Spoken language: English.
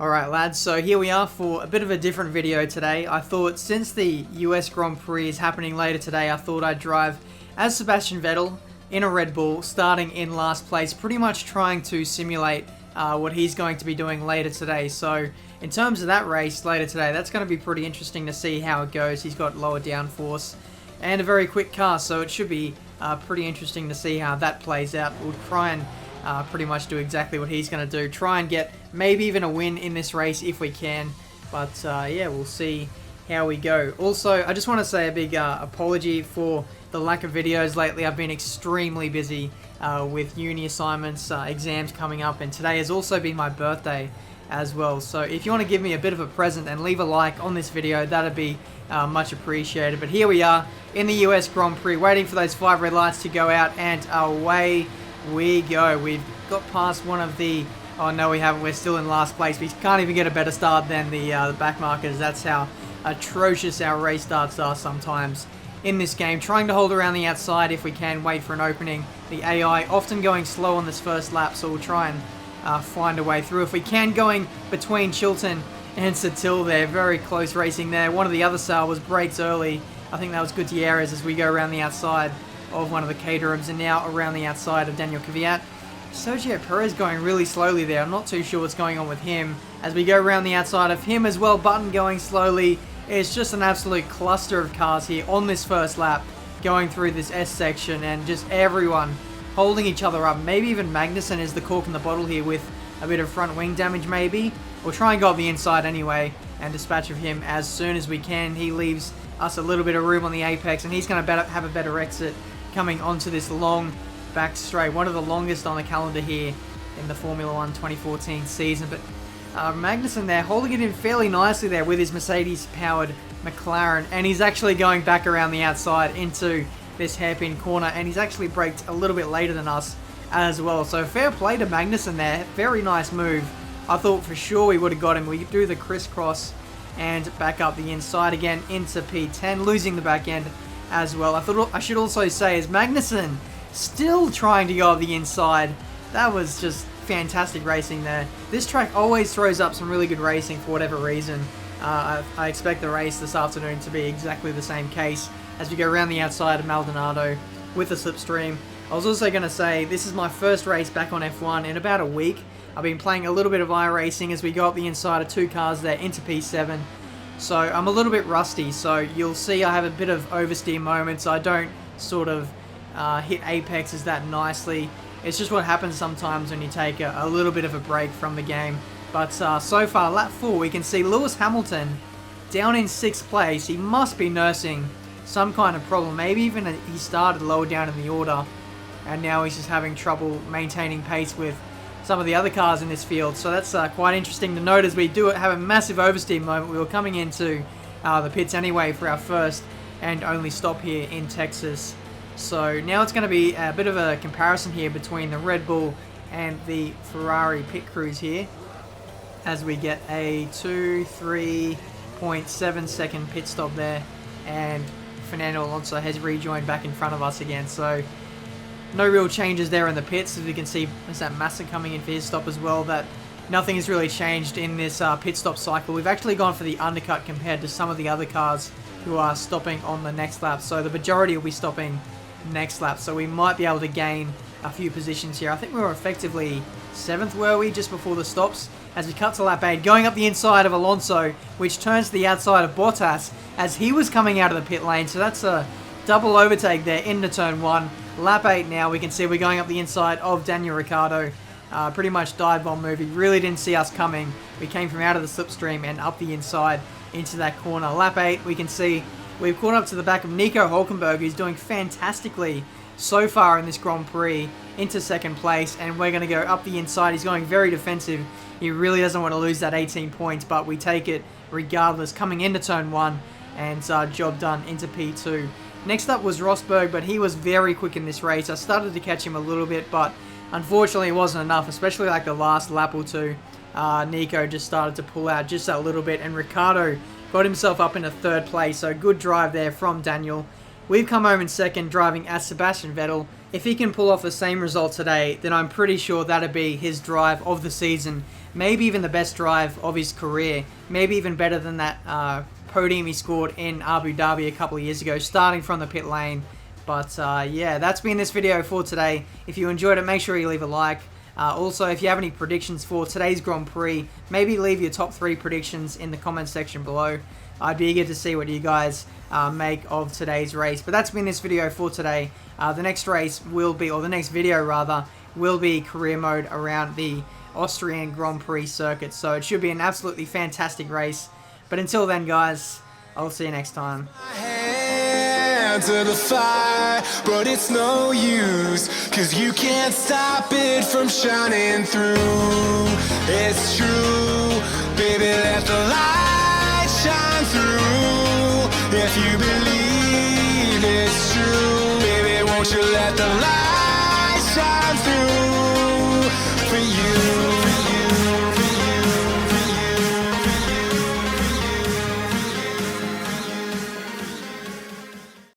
Alright lads, so here we are for a bit of a different video today. I thought since the US Grand Prix is happening later today, I thought I'd drive as Sebastian Vettel in a Red Bull, starting in last place, pretty much trying to simulate what he's going to be doing later today. So in terms of that race later today, that's going to be pretty interesting to see how it goes. He's got lower downforce and a very quick car, so it should be pretty interesting to see how that plays out. We'll try and pretty much do exactly what he's going to do. Try and get maybe even a win in this race if we can. But yeah, we'll see how we go. Also, I just want to say a big apology for the lack of videos lately. I've been extremely busy with uni assignments, exams coming up, and today has also been my birthday as well. So if you want to give me a bit of a present and leave a like on this video, that'd be much appreciated. But here we are in the US Grand Prix, waiting for those 5 red lights to go out, and away we go. We've got past one of the... Oh, no, we haven't. We're still in last place. We can't even get a better start than the back markers. That's how atrocious our race starts are sometimes in this game. Trying to hold around the outside if we can, wait for an opening. The AI often going slow on this first lap, so we'll try and find a way through. If we can, going between Chilton and Satil there. Very close racing there. One of the other was brakes early. I think that was Gutierrez as we go around the outside of one of the Caterhams, and now around the outside of Daniel Kvyat. Sergio Perez going really slowly there. I'm not too sure what's going on with him. As we go around the outside of him as well, Button going slowly. It's just an absolute cluster of cars here on this first lap, going through this S section, and just everyone holding each other up. Maybe even Magnussen is the cork in the bottle here with a bit of front wing damage maybe. We'll try and go up the inside anyway and dispatch of him as soon as we can. He leaves us a little bit of room on the apex, and he's going to have a better exit coming onto this long back straight, one of the longest on the calendar here in the Formula 1 2014 season. But Magnussen there holding it in fairly nicely there with his Mercedes-powered Mclaren, and he's actually going back around the outside into this hairpin corner, and he's actually braked a little bit later than us as well. So fair play to Magnussen there, very nice move. I thought for sure we would have got him. We do the crisscross and back up the inside again into P10, losing the back end as well. I thought I should also say is Magnussen still trying to go up the inside. That was just fantastic racing there. This track always throws up some really good racing for whatever reason. I expect the race this afternoon to be exactly the same case as we go around the outside of Maldonado with the slipstream. I was also going to say this is my first race back on F1 in about a week. I've been playing a little bit of iRacing as we go up the inside of 2 cars there into P7. So I'm a little bit rusty, so you'll see I have a bit of oversteer moments. I don't sort of hit apexes that nicely. It's just what happens sometimes when you take a little bit of a break from the game. But so far, lap 4, we can see Lewis Hamilton down in 6th place. He must be nursing some kind of problem. Maybe even he started lower down in the order, and now he's just having trouble maintaining pace with some of the other cars in this field. So that's quite interesting to note as we do have a massive oversteer moment. We were coming into the pits anyway for our first and only stop here in Texas. So now it's going to be a bit of a comparison here between the Red Bull and the Ferrari pit crews here, as we get a 3.7 second pit stop there, and Fernando Alonso has rejoined back in front of us again. So no real changes there in the pits. As we can see, there's that Massa coming in for his stop as well. That nothing has really changed in this pit stop cycle. We've actually gone for the undercut compared to some of the other cars who are stopping on the next lap. So the majority will be stopping next lap. So we might be able to gain a few positions here. I think we were effectively 7th, were we, just before the stops? As we cut to lap 8, going up the inside of Alonso, which turns to the outside of Bottas as he was coming out of the pit lane. So that's a double overtake there into turn 1. Lap 8 now, we can see we're going up the inside of Daniel Ricciardo. Pretty much dive bomb move. He really didn't see us coming. We came from out of the slipstream and up the inside into that corner. Lap 8, we can see we've caught up to the back of Nico Hülkenberg, who's doing fantastically so far in this Grand Prix, into 2nd place, and we're going to go up the inside. He's going very defensive. He really doesn't want to lose that 18 points, but we take it regardless, coming into turn 1, and job done into P2. Next up was Rosberg, but he was very quick in this race. I started to catch him a little bit, but unfortunately it wasn't enough, especially like the last lap or two. Nico just started to pull out just a little bit, and Ricciardo got himself up into 3rd place, so good drive there from Daniel. We've come home in 2nd, driving as Sebastian Vettel. if he can pull off the same result today, then I'm pretty sure that'd be his drive of the season. Maybe even the best drive of his career. Maybe even better than that podium he scored in Abu Dhabi a couple of years ago, starting from the pit lane. But yeah, that's been this video for today. If you enjoyed it, make sure you leave a like. Also, if you have any predictions for today's Grand Prix, maybe leave your top 3 predictions in the comments section below. I'd be eager to see what you guys make of today's race. But that's been this video for today. The next race will be, or the next video rather, will be career mode around the Austrian Grand Prix circuit. So it should be an absolutely fantastic race. But until then, guys, I'll see you next time. To the fire, but it's no use, 'cause you can't stop it from shining through. It's true, baby, let the light